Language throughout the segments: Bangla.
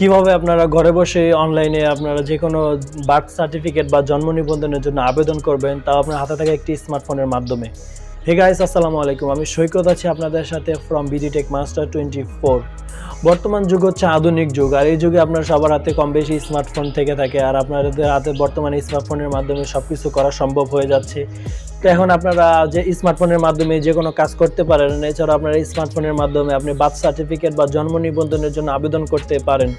কিভাবে আপনারা ঘরে বসে অনলাইনে আপনারা যে কোনো বার্থ সার্টিফিকেট বা জন্ম নিবন্ধনের জন্য আবেদন করবেন, তাও আপনার হাতে থাকা একটি স্মার্টফোনের মাধ্যমে। হে গাইস, আসসালামু আলাইকুম। আমি সৈকত আছি আপনাদের সাথে ফ্রম বিডি টেক মাস্টার 24। বর্তমান যুগ হচ্ছে আধুনিক যুগ, আর এই যুগে আপনার সবার হাতে কম বেশি স্মার্টফোন থেকে থাকে, আর আপনাদের হাতে বর্তমানে স্মার্টফোনের মাধ্যমে সব কিছু করা সম্ভব হয়ে যাচ্ছে। তো এখন আপনারা যে স্মার্টফোনের মাধ্যমে যে কোনো কাজ করতে পারেন। এছাড়া আপনারা স্মার্টফোনের মাধ্যমে আপনি বার্থ সার্টিফিকেট বা জন্ম নিবন্ধনের জন্য আবেদন করতে পারেন।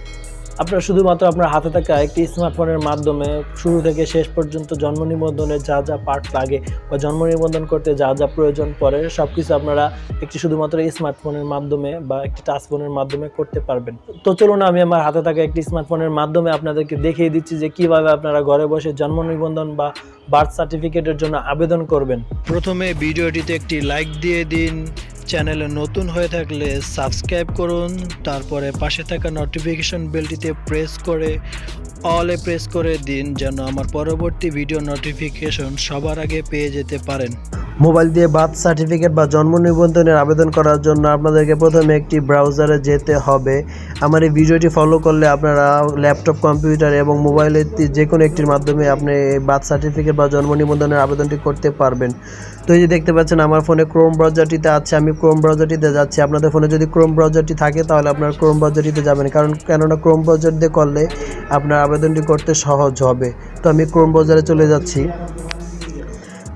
আপনার শুধুমাত্র আপনার হাতে থাকা একটি স্মার্টফোনের মাধ্যমে শুরু থেকে শেষ পর্যন্ত জন্ম নিবন্ধনের যা যা পার্ট লাগে বা জন্ম নিবন্ধন করতে যা যা প্রয়োজন পড়ে সব কিছু আপনারা একটি শুধুমাত্র স্মার্টফোনের মাধ্যমে বা একটি টাচফোনের মাধ্যমে করতে পারবেন। তো চলুন আমি আমার হাতে থাকা একটি স্মার্টফোনের মাধ্যমে আপনাদেরকে দেখিয়ে দিচ্ছি যে কিভাবে আপনারা ঘরে বসে জন্ম নিবন্ধন বা বার্থ সার্টিফিকেটের জন্য আবেদন করবেন। প্রথমে ভিডিওটিতে একটি লাইক দিয়ে দিন, চ্যানেলে নতুন হয়ে থাকলে সাবস্ক্রাইব করুন, তারপরে পাশে থাকা নোটিফিকেশন বেলটিতে প্রেস করে অলে প্রেস করে দিন যেন আমার পরবর্তী ভিডিও নোটিফিকেশন সবার আগে পেয়ে যেতে পারেন। মোবাইল দিয়ে বার্থ সার্টিফিকেট বা জন্ম নিবন্ধনের আবেদন করার জন্য আপনাদেরকে প্রথমে একটি ব্রাউজারে যেতে হবে। আমার এই ভিডিওটি ফলো করলে আপনারা ল্যাপটপ, কম্পিউটার এবং মোবাইলের যে কোনো একটির মাধ্যমে আপনি বার্থ সার্টিফিকেট বা জন্ম নিবন্ধনের আবেদনটি করতে পারবেন। তো এই যে দেখতে পাচ্ছেন আমার ফোনে ক্রোম ব্রাউজারটিতে আছে, আমি ক্রোম ব্রাউজারটিতে যাচ্ছি। আপনাদের ফোনে যদি ক্রোম ব্রাউজারটি থাকে তাহলে আপনার ক্রোম ব্রাউজারটিতে যাবেন, কেননা ক্রোম ব্রাউজার দিয়ে করলে আপনার আবেদনটি করতে সহজ হবে। তো আমি ক্রোম ব্রাউজারে চলে যাচ্ছি।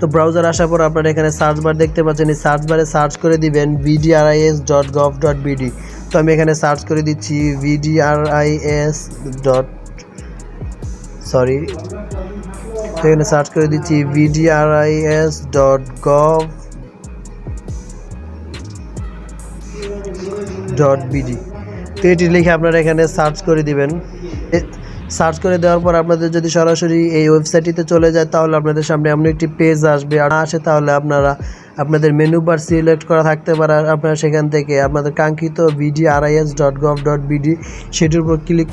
তো ব্রাউজার আসার পর আপনারা এখানে সার্চ বার দেখতে পাচ্ছেন, এই সার্চ বারে সার্চ করে দিবেন bdris.gov.bg। তো আমি এখানে সার্চ করে দিচ্ছি এখানে সার্চ করে দিচ্ছি bdris.gov.bg। তো এটি লিখে আপনারা এখানে সার্চ করে দিবেন। সার্চ করে দেওয়ার পর আপনাদের যদি সরাসরি এই ওয়েবসাইটটিতে চলে যায় তাহলে আপনাদের সামনে এমন একটি পেজ আসবে, আর আসে তাহলে আপনারা আপনাদের মেনু বার সিলেক্ট করা থাকতে পারে। আপনারা সেখান থেকে আপনাদের কাঙ্ক্ষিত bdris.gov.bg সেটির উপর ক্লিক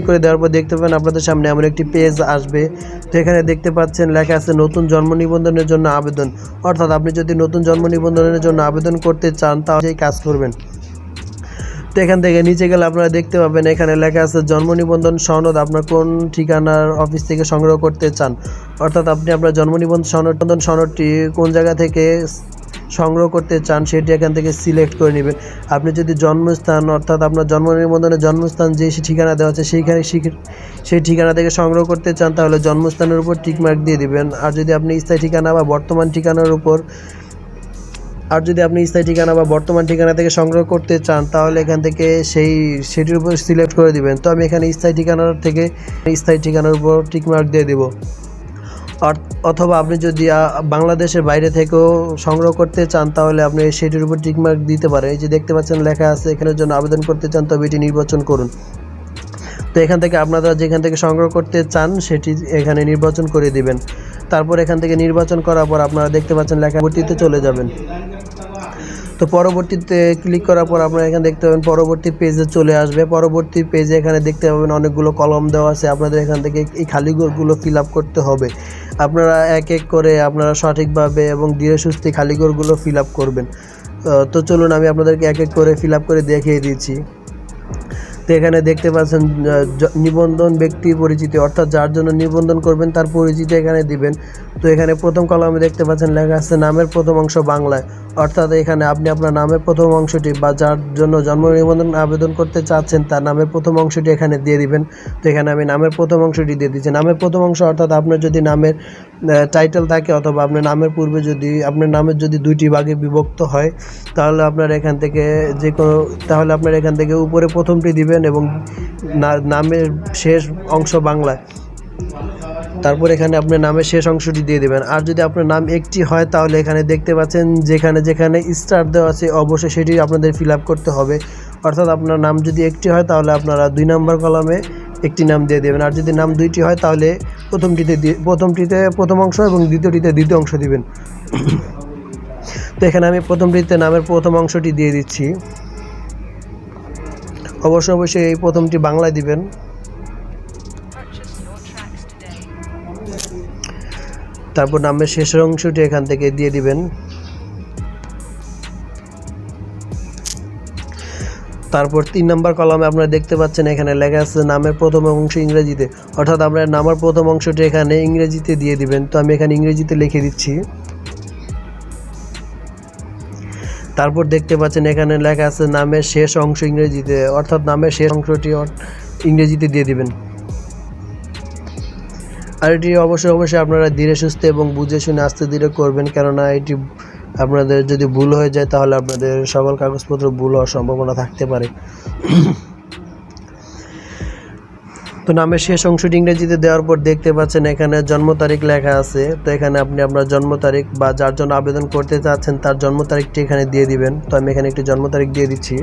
করে দেওয়ার পর দেখতে পাবেন আপনাদের সামনে এমন একটি পেজ আসবে। তো এখানে দেখতে পাচ্ছেন লেখা আছে নতুন জন্ম নিবন্ধনের জন্য আবেদন। অর্থাৎ আপনি যদি নতুন জন্ম নিবন্ধনের জন্য আবেদন করতে চান তাহলে এই কাজ করবেন। তো এখান থেকে নিচে গেলে আপনারা দেখতে পাবেন এখানে লেখা আছে জন্ম নিবন্ধন সনদ আপনার কোন ঠিকানার অফিস থেকে সংগ্রহ করতে চান। অর্থাৎ আপনি আপনার জন্ম নিবন্ধন সনদটি কোন জায়গা থেকে সংগ্রহ করতে চান সেটি এখান থেকে সিলেক্ট করে নেবেন। আপনি যদি জন্মস্থান অর্থাৎ আপনার জন্ম নিবন্ধনের জন্মস্থান যে ঠিকানা দেওয়া আছে সেই ঠিকানা থেকে সংগ্রহ করতে চান তাহলে জন্মস্থানের উপর টিকমার্ক দিয়ে দিবেন। আর যদি আপনি স্থায়ী ঠিকানা বা বর্তমান ঠিকানা থেকে সংগ্রহ করতে চান তাহলে এখান থেকে সেটির উপর সিলেক্ট করে দিবেন। তো আমি এখানে স্থায়ী ঠিকানার উপর টিকমার্ক দিয়ে দিব। অথবা আপনি যদি বাংলাদেশের বাইরে থেকেও সংগ্রহ করতে চান তাহলে আপনি সেটির উপর টিকমার্ক দিতে পারেন। এই যে দেখতে পাচ্ছেন লেখা আছে এখানের জন্য আবেদন করতে চান তবে এটি নির্বাচন করুন। তো এখান থেকে আপনারা যেখান থেকে সংগ্রহ করতে চান সেটি এখানে নির্বাচন করে দিবেন। তারপর এখান থেকে নির্বাচন করার পর আপনারা দেখতে পাচ্ছেন লেখা পরবর্তীতে চলে যাবেন। তো পরবর্তীতে ক্লিক করার পর আপনারা এখানে দেখতে পাবেন পরবর্তী পেজে চলে আসবে। পরবর্তী পেজে এখানে দেখতে পাবেন অনেকগুলো কলম দেওয়া আছে, আপনাদের এখান থেকে এই খালি ঘরগুলো ফিল আপ করতে হবে। আপনারা এক এক করে আপনারা সঠিকভাবে এবং ধীরে সুস্থে খালি ঘরগুলো ফিল আপ করবেন। তো চলুন আমি আপনাদেরকে এক এক করে ফিল আপ করে দেখিয়ে দিচ্ছি। তো এখানে দেখতে পাচ্ছেন নিবন্ধন ব্যক্তির পরিচিতি, অর্থাৎ যার জন্য নিবন্ধন করবেন তার পরিচিতি এখানে দিবেন। তো এখানে প্রথম কলামে দেখতে পাচ্ছেন লেখা আছে নামের প্রথম অংশ বাংলায়, অর্থাৎ এখানে আপনি আপনার নামের প্রথম অংশটি বা যার জন্য জন্ম নিবন্ধন আবেদন করতে চাচ্ছেন তার নামের প্রথম অংশটি এখানে দিয়ে দিবেন। তো এখানে আমি নামের প্রথম অংশটি দিয়ে দিচ্ছি। নামের প্রথম অংশ অর্থাৎ আপনার যদি নামের টাইটেল থাকে অথবা আপনার নামের পূর্বে যদি আপনার নামের যদি দুইটি ভাগে বিভক্ত হয় তাহলে আপনার এখান থেকে উপরে প্রথমটি দিবেন এবং নামের শেষ অংশ বাংলায়, তারপর এখানে আপনার নামের শেষ অংশটি দিয়ে দেবেন। আর যদি আপনার নাম একটি হয় তাহলে এখানে দেখতে পাচ্ছেন যেখানে স্টার দেওয়া আছে অবশ্যই সেটি আপনাদের ফিল আপ করতে হবে। অর্থাৎ আপনার নাম যদি একটি হয় তাহলে আপনারা 2 নম্বর কলামে একটি নাম দিয়ে দেবেন। আর যদি নাম দুইটি হয় তাহলে প্রথমটিতে প্রথম অংশ এবং দ্বিতীয়টিতে দ্বিতীয় অংশ দিবেন। তো এখানে আমি প্রথমটিতে নামের প্রথম অংশটি দিয়ে দিচ্ছি। অবশ্যই এই প্রথমটি বাংলায় দিবেন। তারপর নামের শেষের অংশটি এখান থেকে দিয়ে দিবেন। তারপর 3 নম্বর কলামে আপনারা দেখতে পাচ্ছেন এখানে লেখা আছে নামের প্রথম অংশ ইংরেজিতে, অর্থাৎ আপনার নামের প্রথম অংশটি এখানে ইংরেজিতে দিয়ে দিবেন। তো আমি এখানে ইংরেজিতে লিখে দিচ্ছি। তারপর দেখতে পাচ্ছেন এখানে লেখা আছে নামের শেষ অংশ ইংরেজিতে, অর্থাৎ নামের শেষ অংশটি ইংরেজিতে দিয়ে দিবেন। আর এটি অবশ্যই আপনারা ধীরে সুস্থে এবং বুঝে শুনে আস্তে ধীরে করবেন, কেননা এটি আপনাদের যদি ভুল হয়ে যায় তাহলে আপনাদের সকল কাগজপত্র ভুল হওয়ার সম্ভাবনা থাকতে পারে। তো নামের শেষ অংশটি ইংরেজিতে দেওয়ার পর দেখতে পাচ্ছেন এখানে জন্ম তারিখ লেখা আছে। তো এখানে আপনি আপনার জন্ম তারিখ বা যার জন্য আবেদন করতে চাচ্ছেন তার জন্ম তারিখটি এখানে দিয়ে দিবেন। তো আমি এখানে একটি জন্ম তারিখ দিয়ে দিচ্ছি।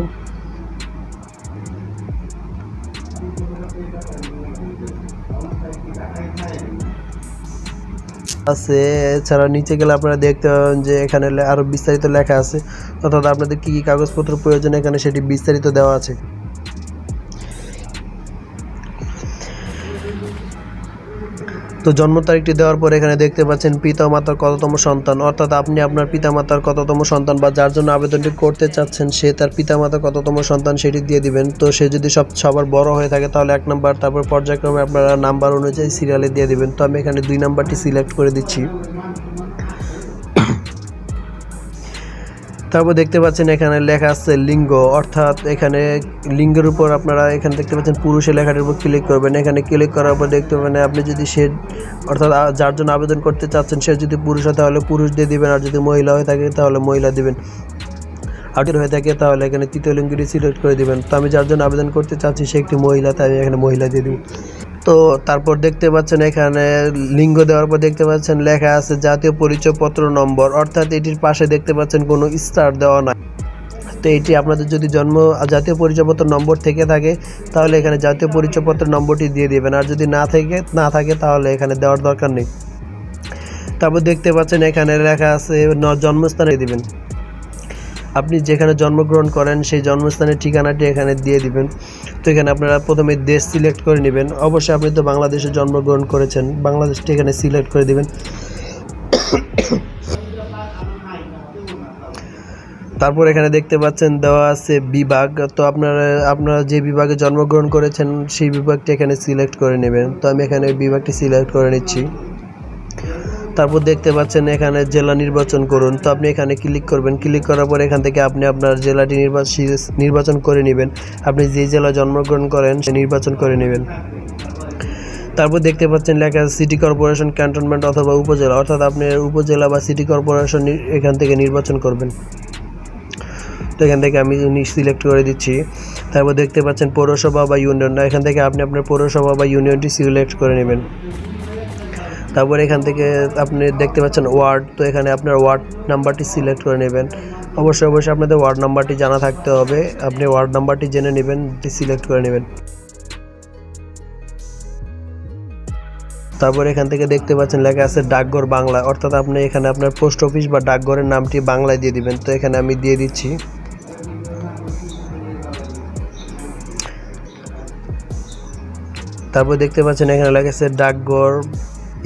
আছে এছাড়া নিচে গেলে আপনারা দেখতে পাবেন যে এখানে আরো বিস্তারিত লেখা আছে, অর্থাৎ আপনাদের কি কি কাগজপত্র প্রয়োজন এখানে সেটি বিস্তারিত দেওয়া আছে। তো জন্ম তারিখটি দেওয়ার পর এখানে দেখতে পাচ্ছেন পিতা মাতার কততম সন্তান, অর্থাৎ আপনি আপনার পিতা মাতার কততম সন্তান বা যার জন্য আবেদনটি করতে চাচ্ছেন সে তার পিতা মাতার কততম সন্তান সেটি দিয়ে দিবেন। তো সে যদি সবার বড় হয়ে থাকে তাহলে 1 নাম্বার, তারপর পর্যায়ক্রমে আপনারা নাম্বার অনুযায়ী সিরিয়ালে দিয়ে দিবেন। তো আমি এখানে 2 নাম্বারটি সিলেক্ট করে দিচ্ছি। তারপর দেখতে পাচ্ছেন এখানে লেখা আছে লিঙ্গ, অর্থাৎ এখানে লিঙ্গের উপর আপনারা এখানে দেখতে পাচ্ছেন পুরুষের লেখাটির উপর ক্লিক করবেন। এখানে ক্লিক করার পর দেখতে পাবেন আপনি যদি সে অর্থাৎ যার জন্য আবেদন করতে চাচ্ছেন সে যদি পুরুষ হয় তাহলে পুরুষ দিয়ে দিবেন, আর যদি মহিলা হয়ে থাকে তাহলে মহিলা দিবেন, আর যদি হয়ে থাকে তাহলে এখানে তৃতীয় লিঙ্গটি সিলেক্ট করে দিবেন। তো আমি যার জন্য আবেদন করতে চাচ্ছি সে একটি মহিলা, তাই আমি এখানে মহিলা দিয়ে দিব। তো তারপর দেখতে পাচ্ছেন এখানে লিঙ্গ দেওয়ার পর দেখতে পাচ্ছেন লেখা আছে জাতীয় পরিচয়পত্র নম্বর, অর্থাৎ এটির পাশে দেখতে পাচ্ছেন কোনো স্টার দেওয়া নাই। তো এটি আপনাদের যদি জাতীয় পরিচয়পত্র নম্বর থেকে থাকে তাহলে এখানে জাতীয় পরিচয়পত্র নম্বরটি দিয়ে দেবেন, আর যদি না থাকে তাহলে এখানে দেওয়ার দরকার নেই। তারপর দেখতে পাচ্ছেন এখানে লেখা আছে জন্মস্থানে দিবেন। আপনি যেখানে জন্মগ্রহণ করেন সেই জন্মস্থানের ঠিকানাটি এখানে দিয়ে দিবেন। তো এখানে আপনারা প্রথমে দেশ সিলেক্ট করে নেবেন। অবশ্যই আপনি তো বাংলাদেশে জন্মগ্রহণ করেছেন, বাংলাদেশটি এখানে সিলেক্ট করে দিবেন। তারপর এখানে দেখতে পাচ্ছেন দেওয়া আছে বিভাগ। তো আপনারা যে বিভাগে জন্মগ্রহণ করেছেন সেই বিভাগটি এখানে সিলেক্ট করে নেবেন। তো আমি এখানে বিভাগটি সিলেক্ট করে নিচ্ছি। তারপর দেখতে পাচ্ছেন এখানে জেলা নির্বাচন করুন। তো আপনি এখানে ক্লিক করবেন। ক্লিক করার পর এখান থেকে আপনি আপনার জেলাটি নির্বাচন করে নেবেন। আপনি যে জেলা জন্মগ্রহণ করেন সে নির্বাচন করে নেবেন। তারপর দেখতে পাচ্ছেন লেখা আছে সিটি কর্পোরেশন, ক্যান্টনমেন্ট অথবা উপজেলা, অর্থাৎ আপনি উপজেলা বা সিটি কর্পোরেশন এখান থেকে নির্বাচন করবেন। তো এখান থেকে আমি সিলেক্ট করে দিচ্ছি। তারপর দেখতে পাচ্ছেন পৌরসভা বা ইউনিয়ন, এখান থেকে আপনি আপনার পৌরসভা বা ইউনিয়নটি সিলেক্ট করে নেবেন। তারপর এখান থেকে আপনি দেখতে পাচ্ছেন ওয়ার্ড, তো এখানে আপনার ওয়ার্ড নাম্বারটি সিলেক্ট করে নেবেন। অবশ্যই আপনাদের ওয়ার্ড নাম্বারটি জানা থাকতে হবে, আপনি ওয়ার্ড নাম্বারটি জেনে নেবেন, সিলেক্ট করে নেবেন। তারপর এখান থেকে দেখতে পাচ্ছেন লেখা আছে ডাকঘর বাংলা, অর্থাৎ আপনি এখানে আপনার পোস্ট অফিস বা ডাকঘরের নামটি বাংলায় দিয়ে দিবেন। তো এখানে আমি দিয়ে দিচ্ছি। তারপর দেখতে পাচ্ছেন এখানে লেখা আছে ডাকঘর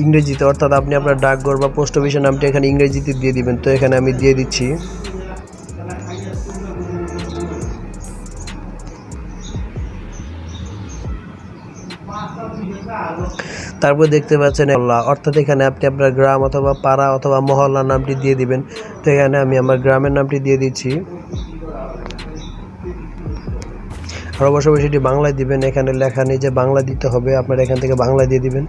ইংরেজিতে, অর্থাৎ আপনি আপনার ডাকঘর বা পোস্ট অফিসের নামটি এখানে ইংরেজিতে দিয়ে দিবেন। তো এখানে আমি দিয়ে দিচ্ছি। তারপর দেখতে পাচ্ছেন অর্থাৎ এখানে আপনি আপনার গ্রাম অথবা পাড়া অথবা মহল্লার নামটি দিয়ে দিবেন। তো এখানে আমি আমার গ্রামের নামটি দিয়ে দিচ্ছি। আর অবশ্যই সেটি বাংলায় দিবেন, এখানে লেখা নেই যে বাংলা দিতে হবে, আপনারা এখান থেকে বাংলা দিয়ে দিবেন।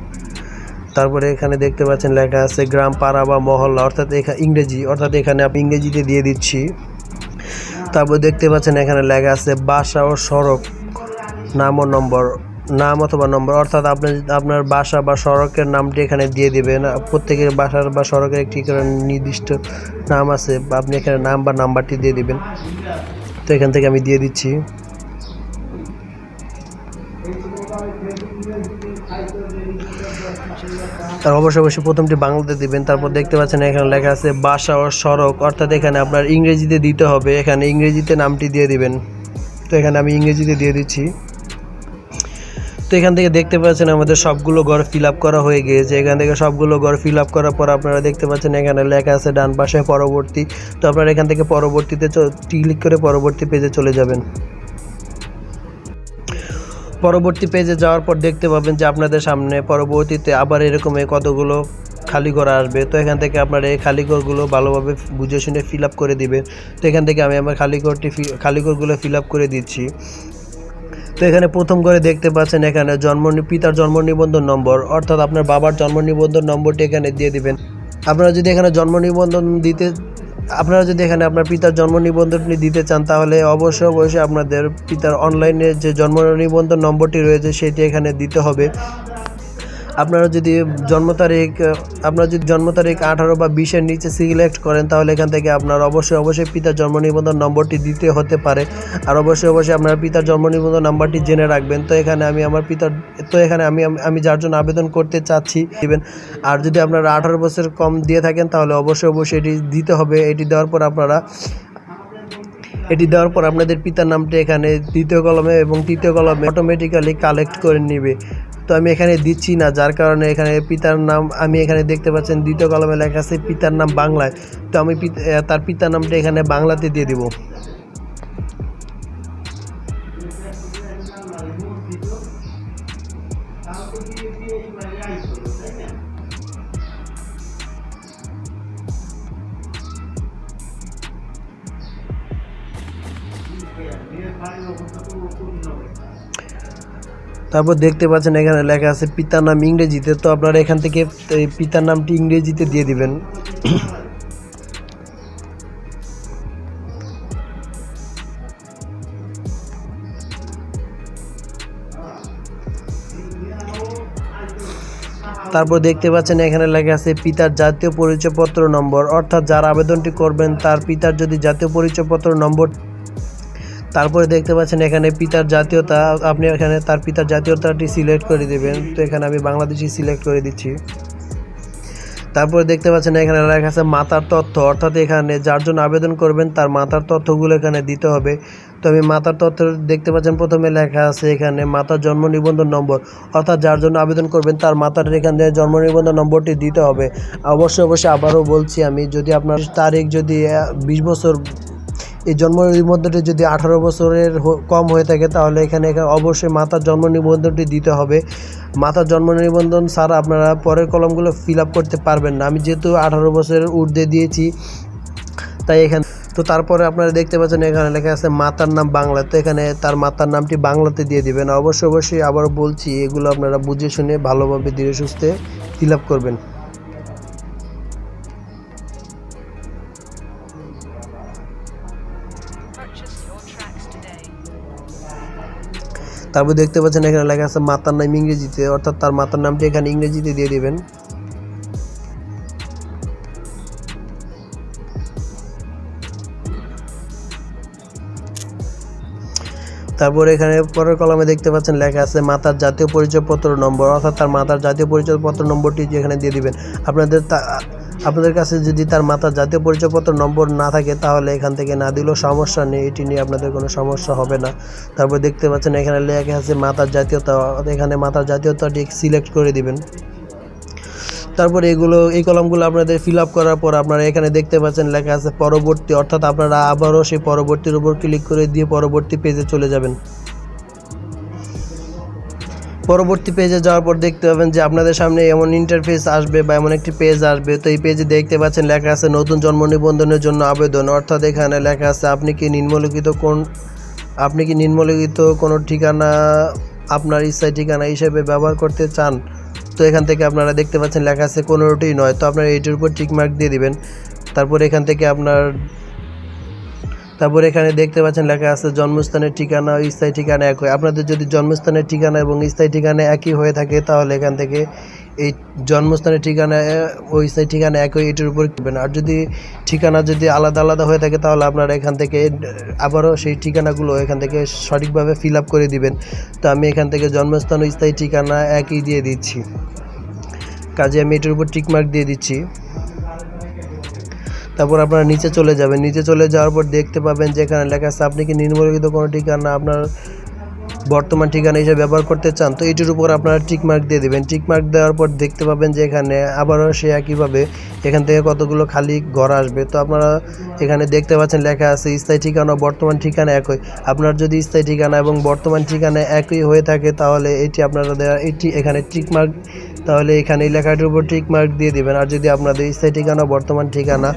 তারপরে এখানে দেখতে পাচ্ছেন লেখা আছে গ্রাম, পাড়া বা মহল্লা, অর্থাৎ ইংরেজি, অর্থাৎ এখানে আমি ইংরেজিতে দিয়ে দিচ্ছি। তারপর দেখতে পাচ্ছেন এখানে লেখা আছে বাসা ও সড়ক, নাম অথবা নম্বর, অর্থাৎ আপনি আপনার বাসা বা সড়কের নামটি এখানে দিয়ে দিবেন। প্রত্যেকের বাসার বা সড়কের একটি নির্দিষ্ট নাম আছে, আপনি এখানে নাম বা নাম্বারটি দিয়ে দিবেন। তো এখান থেকে আমি দিয়ে দিচ্ছি। আর অবশ্যই প্রথমটি বাংলাতে দিবেন। তারপর দেখতে পাচ্ছেন এখানে লেখা আছে বাসা ও সড়ক, অর্থাৎ এখানে আপনার ইংরেজিতে দিতে হবে, এখানে ইংরেজিতে নামটি দিয়ে দিবেন। তো এখানে আমি ইংরেজিতে দিয়ে দিচ্ছি। তো এখান থেকে দেখতে পাচ্ছেন আমাদের সবগুলো ঘর ফিল আপ করা হয়ে গিয়েছে। এখান থেকে সবগুলো ঘর ফিল আপ করার পর আপনারা দেখতে পাচ্ছেন এখানে লেখা আছে ডান পাশে পরবর্তী। তো আপনারা এখান থেকে পরবর্তীতে ক্লিক করে পরবর্তী পেজে চলে যাবেন। পরবর্তী পেজে যাওয়ার পর দেখতে পাবেন যে আপনাদের সামনে পরবর্তীতে আবার এরকমই কতগুলো খালি ঘর আসবে। তো এখান থেকে আপনারা এই খালি ঘরগুলো ভালোভাবে বুঝে শুনে ফিল আপ করে দিবেন। তো এখান থেকে আমি আমার খালি ঘরগুলো ফিল আপ করে দিচ্ছি। তো এখানে প্রথম করে দেখতে পাচ্ছেন এখানে পিতার জন্ম নিবন্ধন নম্বর, অর্থাৎ আপনার বাবার জন্ম নিবন্ধন নম্বরটি এখানে দিয়ে দিবেন। আপনারা যদি এখানে আপনার পিতার জন্ম নিবন্ধনটি দিতে চান, তাহলে অবশ্যই আপনাদের পিতার অনলাইনে যে জন্ম নিবন্ধন নম্বরটি রয়েছে সেটি এখানে দিতে হবে। আপনারা যদি জন্ম তারিখ 18 বা 20-এর নিচে সিলেক্ট করেন, তাহলে এখান থেকে আপনার অবশ্যই পিতার জন্ম নিবন্ধন নম্বরটি দিতে হতে পারে। আর অবশ্যই আপনার পিতার জন্ম নিবন্ধন নাম্বারটি জেনে রাখবেন। তো এখানে আমি যার জন্য আবেদন করতে চাচ্ছি দিবেন। আর যদি আপনারা 18 বছর কম দিয়ে থাকেন, তাহলে অবশ্যই এটি দিতে হবে। এটি দেওয়ার পর আপনাদের পিতার নামটি এখানে দ্বিতীয় কলমে এবং তৃতীয় কলমে অটোমেটিক্যালি কালেক্ট করে নেবে। তো আমি এখানে দিচ্ছি না, যার কারণে এখানে পিতার নাম আমি এখানে দেখতে পাচ্ছেন দ্বিতীয় কলমে লেখা আছে পিতার নাম বাংলায়। তো আমি তার পিতার নামটা এখানে বাংলাতে দিয়ে দিব। তারপর দেখতে পাচ্ছেন এখানে লেখা আছে পিতার নাম ইংরেজিতে। তো আপনারা এখান থেকে পিতার নামটি ইংরেজিতে দিয়ে দিবেন। তারপর দেখতে পাচ্ছেন এখানে লেখা আছে পিতার জাতীয় পরিচয়পত্র নম্বর, অর্থাৎ যার আবেদনটি করবেন তার পিতার যদি জাতীয় পরিচয়পত্র নম্বর। তারপরে দেখতে পাচ্ছেন এখানে পিতার জাতীয়তা, আপনি এখানে তার পিতার জাতীয়তাটি সিলেক্ট করে দেবেন। তো এখানে আমি বাংলাদেশি সিলেক্ট করে দিচ্ছি। তারপরে দেখতে পাচ্ছেন এখানে লেখা আছে মাতার তথ্য, অর্থাৎ এখানে যার জন্য আবেদন করবেন তার মাতার তথ্যগুলো এখানে দিতে হবে। তো আমি মাতার তথ্য দেখতে পাচ্ছেন প্রথমে লেখা আছে এখানে মাতার জন্ম নিবন্ধন নম্বর, অর্থাৎ যার জন্য আবেদন করবেন তার মাতার এখানে জন্ম নিবন্ধন নম্বরটি দিতে হবে। অবশ্যই আবারও বলছি আমি, যদি আপনার তারিখ যদি 20 বছর, এই জন্ম নিবন্ধনটি যদি 18 বছরের কম হয়ে থাকে, তাহলে এখানে অবশ্যই মাতার জন্ম নিবন্ধনটি দিতে হবে। মাতার জন্ম নিবন্ধন ছাড়া আপনারা পরের কলমগুলো ফিল আপ করতে পারবেন না। আমি যেহেতু 18 বছরের ঊর্ধ্বে দিয়েছি, তাই এখানে তো তারপরে আপনারা দেখতে পাচ্ছেন এখানে লেখা আছে মাতার নাম বাংলা। তো এখানে তার মাতার নামটি বাংলাতে দিয়ে দিবেন। অবশ্যই আবারও বলছি, এগুলো আপনারা বুঝে শুনে ভালোভাবে ধীরে সুস্থে ফিল আপ করবেন। তারপর দেখতে পাচ্ছেন এখানে লেখা আছে মাতার নাম ইংরেজিতে, অর্থাৎ তার মাতার নামটি এখানে ইংরেজিতে দিয়ে দিবেন। তারপর এখানে পরের কলমে দেখতে পাচ্ছেন লেখা আছে মাতার জাতীয় পরিচয়পত্র নম্বর, অর্থাৎ তার মাতার জাতীয় পরিচয়পত্র নম্বরটি এখানে দিয়ে দিবেন। আপনাদের কাছে যদি তার মাতার জাতীয় পরিচয়পত্র নম্বর না থাকে, তাহলে এখান থেকে না দিলেও সমস্যা নেই, এটি নিয়ে আপনাদের কোনো সমস্যা হবে না। তারপর দেখতে পাচ্ছেন এখানে লেখা আছে মাতার জাতীয়তা, এখানে মাতার জাতীয়তাটি সিলেক্ট করে দিবেন। তারপর এই কলমগুলো আপনাদের ফিল আপ করার পর আপনারা এখানে দেখতে পাচ্ছেন লেখা আছে পরবর্তী, অর্থাৎ আপনারা আবারও সেই পরবর্তীর উপর ক্লিক করে দিয়ে পরবর্তী পেজে চলে যাবেন। পরবর্তী পেজে যাওয়ার পর দেখতে পাবেন যে আপনাদের সামনে এমন ইন্টারফেস আসবে বা এমন একটি পেজ আসবে। তো এই পেজে দেখতে পাচ্ছেন লেখা আছে নতুন জন্ম নিবন্ধনের জন্য আবেদন, অর্থাৎ এখানে লেখা আছে আপনি কি নিম্নলিখিত কোনো ঠিকানা আপনার ইচ্ছায় ঠিকানা হিসেবে ব্যবহার করতে চান। তো এখান থেকে আপনারা দেখতে পাচ্ছেন লেখা আছে কোনোটি নয়। তো আপনারা এইটির উপর টিকমার্ক দিয়ে দিবেন। তারপর এখানে দেখতে পাচ্ছেন লেখা আছে জন্মস্থানের ঠিকানা ও স্থায়ী ঠিকানা একই। আপনাদের যদি জন্মস্থানের ঠিকানা এবং স্থায়ী ঠিকানা একই হয়ে থাকে, তাহলে এখান থেকে এই জন্মস্থানের ঠিকানা ও স্থায়ী ঠিকানা একই, এটির উপর করবেন। আর যদি ঠিকানা আলাদা হয়ে থাকে, তাহলে আপনারা এখান থেকে আবারও সেই ঠিকানাগুলো এখান থেকে সঠিকভাবে ফিল আপ করে দিবেন। তো আমি এখান থেকে জন্মস্থান ও স্থায়ী ঠিকানা একই দিয়ে দিচ্ছি, কাজে আমি এটির উপর টিকমার্ক দিয়ে দিচ্ছি। তারপর আপনারা নিচে চলে যাবেন। নিচে চলে যাওয়ার পর দেখতে পাবেন যেখানে লেখা আছে আপনি কি নিম্নলিখিত কোনো ঠিকানা বর্তমান ঠিকানা হিসেবে ব্যবহার করতে চান, তো এটির উপর আপনারা টিক মার্ক দিয়ে দেবেন। টিক মার্ক দেওয়ার পর দেখতে পাবেন যে এখানে আবারও সে একইভাবে এখান থেকে কতগুলো খালি ঘর আসবে। তো আপনারা এখানে দেখতে পাচ্ছেন লেখা আছে স্থায়ী ঠিকানা ও বর্তমান ঠিকানা একই। আপনার যদি স্থায়ী ঠিকানা এবং বর্তমান ঠিকানা একই হয়ে থাকে তাহলে এটি আপনারা দেওয়া এটি এখানে টিক মার্ক, তাহলে এখানে এই লেখাটির উপর টিক মার্ক দিয়ে দেবেন। আর যদি আপনাদের স্থায়ী ঠিকানা বর্তমান ঠিকানা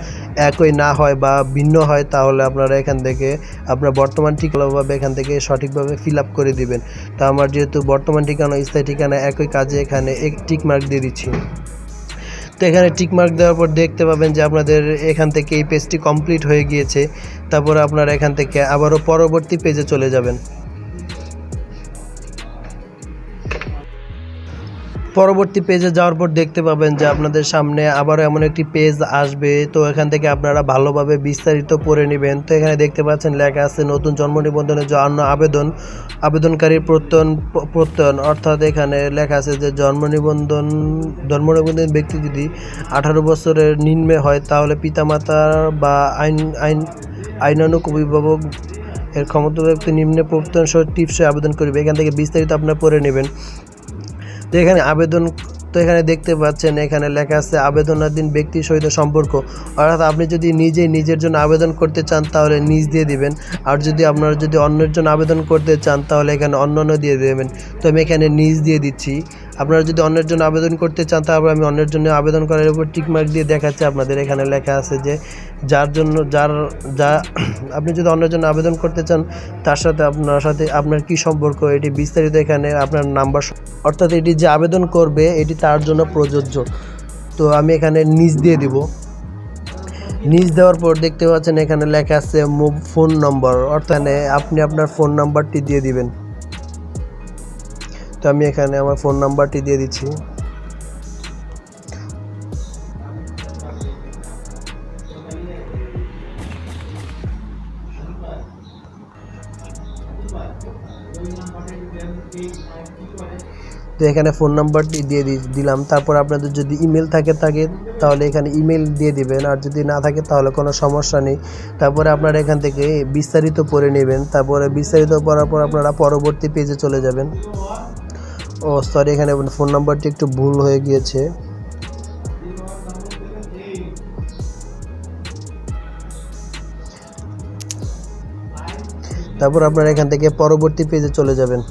একই না হয় বা ভিন্ন হয় তাহলে আপনারা এখান থেকে আপনার বর্তমান ঠিকানাভাবে এখান থেকে সঠিকভাবে ফিল আপ করে দিবেন। তো আমার যেহেতু বর্তমান ঠিকানা স্থায়ী ঠিকানা একই, কাজে এখানে টিক মার্ক দিয়ে দিচ্ছি। তো এখানে টিক মার্ক দেওয়ার পর দেখতে পাবেন যে আপনাদের এখান থেকে এই পেজটি কমপ্লিট হয়ে গিয়েছে। তারপরে আপনারা এখান থেকে আবারও পরবর্তী পেজে চলে যাবেন। পরবর্তী পেজে যাওয়ার পর দেখতে পাবেন যে আপনাদের সামনে আবারও এমন একটি পেজ আসবে। তো এখান থেকে আপনারা ভালোভাবে বিস্তারিত পড়ে নেবেন। তো এখানে দেখতে পাচ্ছেন লেখা আছে নতুন জন্ম নিবন্ধনের জন্য আবেদনকারীর প্রত্যয়ন, অর্থাৎ এখানে লেখা আছে যে জন্ম নিবন্ধন ব্যক্তি যদি 18 বছরের নিম্নে হয় তাহলে পিতামাতা বা আইনানুগ অভিভাবক এর ক্ষমতা ব্যক্তি নিম্নে প্রত্যয়ন সহ টিপসে আবেদন করবে। এখান থেকে বিস্তারিত আপনারা পড়ে নেবেন। তো এখানে দেখতে পাচ্ছেন এখানে লেখা আছে আবেদনাধীন ব্যক্তির সহিত সম্পর্ক, অর্থাৎ আপনি যদি নিজের জন্য আবেদন করতে চান তাহলে নিজ দিয়ে দিবেন, আর যদি আপনারা অন্যের জন্য আবেদন করতে চান তাহলে এখানে অন্যান্য দিয়ে দেবেন। তো আমি এখানে নিজ দিয়ে দিচ্ছি। আপনারা যদি অন্যের জন্য আবেদন করতে চান তারপর আমি অন্যের জন্য আবেদন করার উপর টিকমার্ক দিয়ে দেখাচ্ছি আপনাদের। এখানে লেখা আছে যে আপনি যদি অন্যের জন্য আবেদন করতে চান তার সাথে আপনার কি সম্পর্ক এটি বিস্তারিত এখানে আপনার নাম্বার, অর্থাৎ এটি যে আবেদন করবে এটি তার জন্য প্রযোজ্য। তো আমি এখানে নিজ দিয়ে দিব। নিজ দেওয়ার পর দেখতে পাচ্ছেন এখানে লেখা আছে ফোন নম্বর, অর্থাৎ আপনি আপনার ফোন নাম্বারটি দিয়ে দিবেন। তো আমি এখানে আমার ফোন নাম্বারটি দিয়ে দিচ্ছি। তো এখানে ফোন নাম্বারটি দিয়ে দিলাম। তারপর আপনাদের যদি ইমেল থাকে তাহলে এখানে ইমেল দিয়ে দিবেন, আর যদি না থাকে তাহলে কোনো সমস্যা নেই। তারপরে আপনারা এখান থেকে বিস্তারিত পড়ে নেবেন। তারপরে বিস্তারিত পড়ার পর আপনারা পরবর্তী পেজে চলে যাবেন। ও সরি, এখানে ফোন নাম্বারটি একটু ভুল হয়ে গিয়েছে। তারপর আপনারা এখান থেকে পরবর্তী পেজে চলে যাবেন।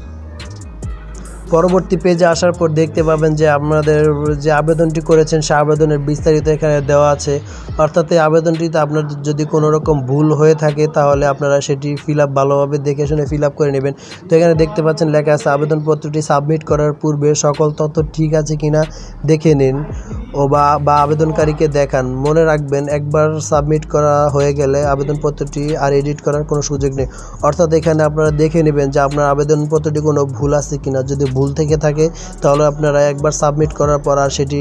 পরবর্তী পেজে আসার পর দেখতে পাবেন যে আপনাদের যে আবেদনটি করেছেন সে আবেদনের বিস্তারিত এখানে দেওয়া আছে, অর্থাৎ এই আবেদনটিতে আপনার যদি কোনো রকম ভুল হয়ে থাকে তাহলে আপনারা সেটি ভালোভাবে দেখে শুনে ফিল আপ করে নেবেন। তো এখানে দেখতে পাচ্ছেন লেখা আছে আবেদনপত্রটি সাবমিট করার পূর্বে সকল তথ্য ঠিক আছে কিনা দেখে নিন বা আবেদনকারীকে দেখান। মনে রাখবেন একবার সাবমিট করা হয়ে গেলে আবেদনপত্রটি আর এডিট করার কোনো সুযোগ নেই, অর্থাৎ এখানে আপনারা দেখে নেবেন যে আপনার আবেদনপত্রটি কোনো ভুল আছে কিনা। যদি ভুল থেকে থাকে তাহলে আপনারা একবার সাবমিট করার পর আর সেটি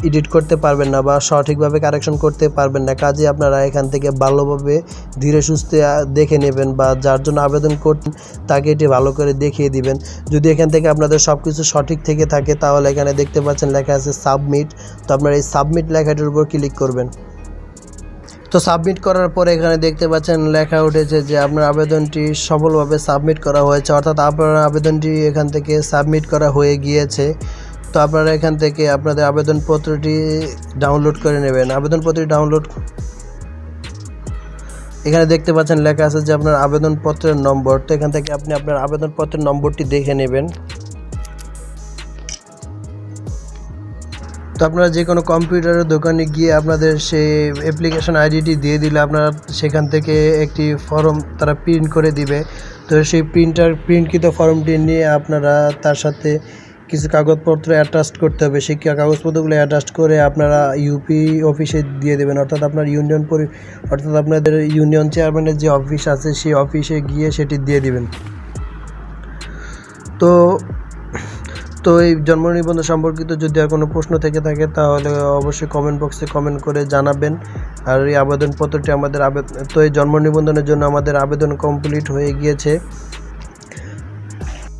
এডিট করতে পারবেন না বা সঠিকভাবে কারেকশন করতে পারবেন না। কাজে আপনারা এখান থেকে ভালোভাবে ধীরে সুস্থে দেখে নেবেন বা যার জন্য আবেদন করতেন তাকে এটি ভালো করে দেখিয়ে দিবেন। যদি এখান থেকে আপনাদের সব কিছু সঠিক থেকে থাকে তাহলে এখানে দেখতে পাচ্ছেন লেখা আছে সাবমিট। তো আপনারা এই সাবমিট লেখাটির উপর ক্লিক করবেন। তো সাবমিট করার পরে এখানে দেখতে পাচ্ছেন লেখা উঠেছে যে আপনার আবেদনটি সফলভাবে সাবমিট করা হয়েছে, অর্থাৎ আপনার আবেদনটি এখান থেকে সাবমিট করা হয়ে গিয়েছে। তো আপনারা এখান থেকে আপনাদের আবেদনপত্রটি ডাউনলোড করে নেবেন। আবেদনপত্রটি ডাউনলোড এখানে দেখতে পাচ্ছেন লেখা আছে যে আপনার আবেদনপত্রের নম্বর। তো এখান থেকে আপনি আপনার আবেদনপত্রের নম্বরটি দেখে নেবেন। তো আপনারা যে কোনো কম্পিউটারের দোকানে গিয়ে আপনাদের সেই অ্যাপ্লিকেশন আইডিটি দিয়ে দিলে আপনারা সেখান থেকে একটি ফর্ম তারা প্রিন্ট করে দিবে। তো সেই প্রিন্টকৃত ফর্মটি নিয়ে আপনারা তার সাথে কিছু কাগজপত্র অ্যাটাচ করতে হবে। সেই কাগজপত্রগুলো অ্যাটাচ করে আপনারা ইউপি অফিসে দিয়ে দেবেন, অর্থাৎ আপনার আপনাদের ইউনিয়ন চেয়ারম্যানের যে অফিস আছে সেই অফিসে গিয়ে সেটি দিয়ে দিবেন। তো এই জন্ম নিবন্ধন সম্পর্কিত যদি আর কোনো প্রশ্ন থেকে থাকে তাহলে অবশ্যই কমেন্ট বক্সে কমেন্ট করে জানাবেন। আর এই আবেদনপত্রটি তো এই জন্ম নিবন্ধনের জন্য আমাদের আবেদন কমপ্লিট হয়ে গিয়েছে।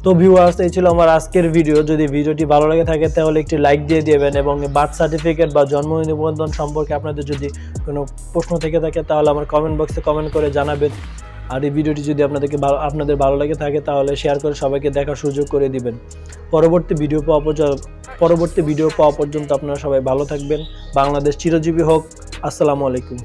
তো ভিউয়ার্স, এই ছিল আমার আজকের ভিডিও। যদি ভিডিওটি ভালো লাগে থাকে তাহলে একটি লাইক দিয়ে দেবেন এবং বার্থ সার্টিফিকেট বা জন্ম নিবন্ধন সম্পর্কে আপনাদের যদি কোনো প্রশ্ন থেকে থাকে তাহলে আমার কমেন্ট বক্সে কমেন্ট করে জানাবেন। আর এই ভিডিওটি যদি আপনাদের ভালো লাগে থাকে তাহলে শেয়ার করে সবাইকে দেখার সুযোগ করে দিবেন। পরবর্তী ভিডিও পাওয়া পর্যন্ত আপনারা সবাই ভালো থাকবেন। বাংলাদেশ চিরজীবী হোক। আসসালামু আলাইকুম।